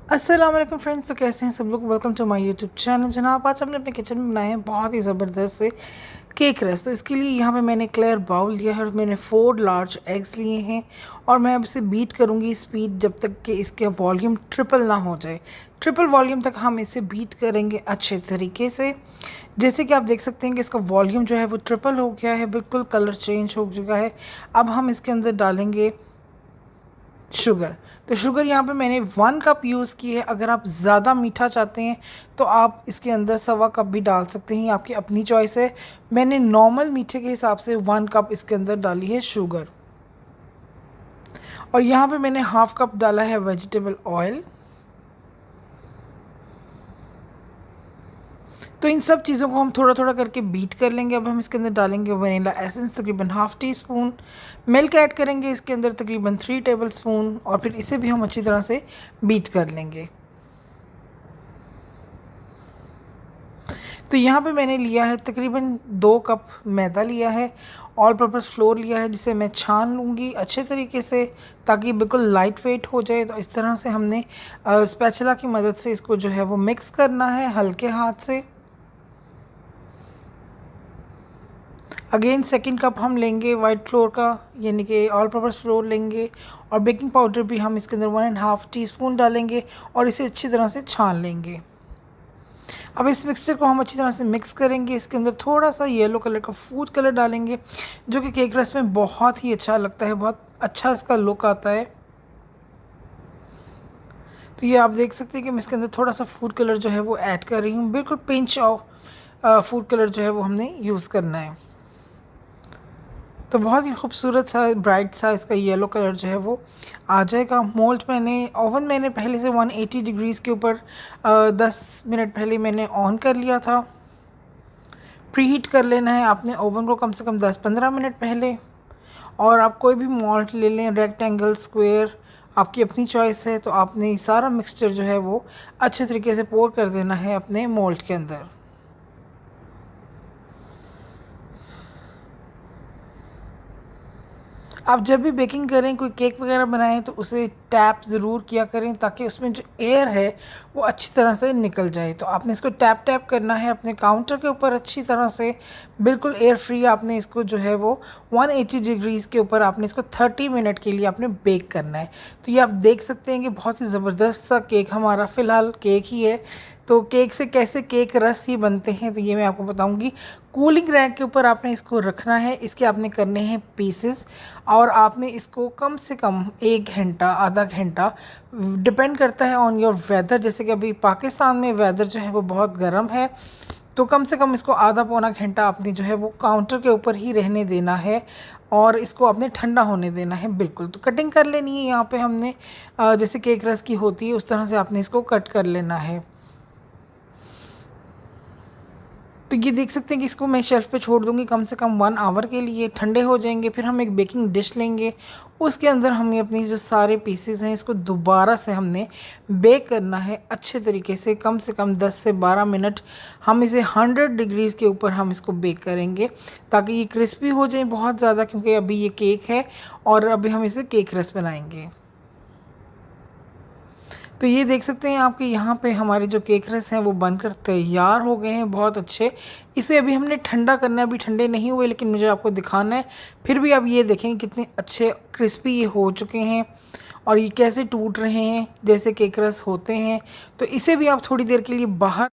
अस्सलाम वालेकुम फ्रेंड्स। तो कैसे हैं सब लोग। Welcome to my YouTube channel. जनाब आज हमने अपने किचन में बनाए हैं बहुत ही ज़बरदस्त से केक रस। तो इसके लिए यहाँ पे मैंने क्लियर बाउल लिया है और मैंने 4 लार्ज एग्स लिए हैं और मैं अब इसे बीट करूँगी स्पीड जब तक कि इसके वॉल्यूम ट्रिपल ना हो जाए। ट्रिपल वॉल्यूम तक हम इसे बीट करेंगे अच्छे तरीके से। जैसे कि आप देख सकते हैं कि इसका वॉल्यूम जो है वो ट्रिपल हो गया है, बिल्कुल कलर चेंज हो चुका है। अब हम इसके अंदर डालेंगे शुगर। तो शुगर यहाँ पे मैंने 1 कप यूज़ की है। अगर आप ज़्यादा मीठा चाहते हैं तो आप इसके अंदर 1.25 कप भी डाल सकते हैं, आपकी अपनी चॉइस है। मैंने नॉर्मल मीठे के हिसाब से 1 कप इसके अंदर डाली है शुगर। और यहाँ पे मैंने 1/2 कप डाला है वेजिटेबल ऑयल। तो इन सब चीज़ों को हम थोड़ा थोड़ा करके बीट कर लेंगे। अब हम इसके अंदर डालेंगे वनीला एसेंस तकरीबन 1/2 टी स्पून, मिल्क ऐड करेंगे इसके अंदर तकरीबन 3 टेबल स्पून और फिर इसे भी हम अच्छी तरह से बीट कर लेंगे। तो यहाँ पे मैंने लिया है तकरीबन 2 कप मैदा लिया है, ऑल पर्पज़ फ्लोर लिया है जिसे मैं छान लूँगी अच्छे तरीके से ताकि बिल्कुल लाइट वेट हो जाए। तो इस तरह से हमने स्पैचुला की मदद से इसको जो है वो मिक्स करना है हल्के हाथ से। अगेन सेकंड कप हम लेंगे वाइट फ्लोर का, यानी कि ऑल पर्पज़ फ्लोर लेंगे और बेकिंग पाउडर भी हम इसके अंदर 1.5 टी स्पून डालेंगे और इसे अच्छी तरह से छान लेंगे। अब इस मिक्सचर को हम अच्छी तरह से मिक्स करेंगे। इसके अंदर थोड़ा सा येलो कलर का फूड कलर डालेंगे जो कि केक रस में बहुत ही अच्छा लगता है, बहुत अच्छा इसका लुक आता है। तो ये आप देख सकते हैं कि मैं इसके अंदर थोड़ा सा फूड कलर जो है वो ऐड कर रही हूँ। बिल्कुल पिंच ऑफ फूड कलर जो है वो हमने यूज़ करना है। तो बहुत ही खूबसूरत सा ब्राइट सा इसका येलो कलर जो है वो आ जाएगा। ओवन मैंने पहले से 180 डिग्रीज़ के ऊपर 10 मिनट पहले मैंने ऑन कर लिया था। प्रीहीट कर लेना है आपने ओवन को कम से कम 10-15 मिनट पहले। और आप कोई भी मोल्ड ले लें, रेक्टेंगल, स्क्वायर, आपकी अपनी चॉइस है। तो आपने सारा मिक्सचर जो है वो अच्छे तरीके से पोर कर देना है अपने मोल्ड के अंदर। आप जब भी बेकिंग करें, कोई केक वगैरह बनाएं तो उसे टैप ज़रूर किया करें ताकि उसमें जो एयर है वो अच्छी तरह से निकल जाए। तो आपने इसको टैप टैप करना है अपने काउंटर के ऊपर अच्छी तरह से, बिल्कुल एयर फ्री। आपने इसको जो है वो 180 डिग्रीज़ के ऊपर आपने इसको 30 मिनट के लिए आपने बेक करना है। तो ये आप देख सकते हैं कि बहुत ही ज़बरदस्त सा केक हमारा फ़िलहाल केक ही है। तो केक से कैसे केक रस ही बनते हैं तो ये मैं आपको बताऊंगी। कूलिंग रैक के ऊपर आपने इसको रखना है, इसके आपने करने हैं पीसेस और आपने इसको कम से कम 1 घंटा, आधा घंटा, डिपेंड करता है ऑन योर वेदर। जैसे कि अभी पाकिस्तान में वेदर जो है वो बहुत गर्म है, तो कम से कम इसको आधा पौना घंटा आपने जो है वो काउंटर के ऊपर ही रहने देना है और इसको आपने ठंडा होने देना है बिल्कुल। तो कटिंग कर लेनी है यहाँ पे हमने, जैसे केक रस की होती है उस तरह से आपने इसको कट कर लेना है। तो ये देख सकते हैं कि इसको मैं शेल्फ पे छोड़ दूँगी कम से कम 1 आवर के लिए, ठंडे हो जाएंगे। फिर हम एक बेकिंग डिश लेंगे, उसके अंदर हमें अपनी जो सारे पीसेस हैं इसको दोबारा से हमने बेक करना है अच्छे तरीके से कम 10 से 12 मिनट। हम इसे 100 डिग्रीज़ के ऊपर हम इसको बेक करेंगे ताकि ये क्रिस्पी हो जाए बहुत ज़्यादा, क्योंकि अभी ये केक है और अभी हम इसे केक रस बनाएंगे। तो ये देख सकते हैं आपके यहाँ पे हमारे जो केक रस हैं वो बनकर तैयार हो गए हैं बहुत अच्छे। इसे अभी हमने ठंडा करना है, अभी ठंडे नहीं हुए लेकिन मुझे आपको दिखाना है। फिर भी आप ये देखें कितने अच्छे क्रिस्पी ये हो चुके हैं और ये कैसे टूट रहे हैं जैसे केक रस होते हैं। तो इसे भी आप थोड़ी देर के लिए बाहर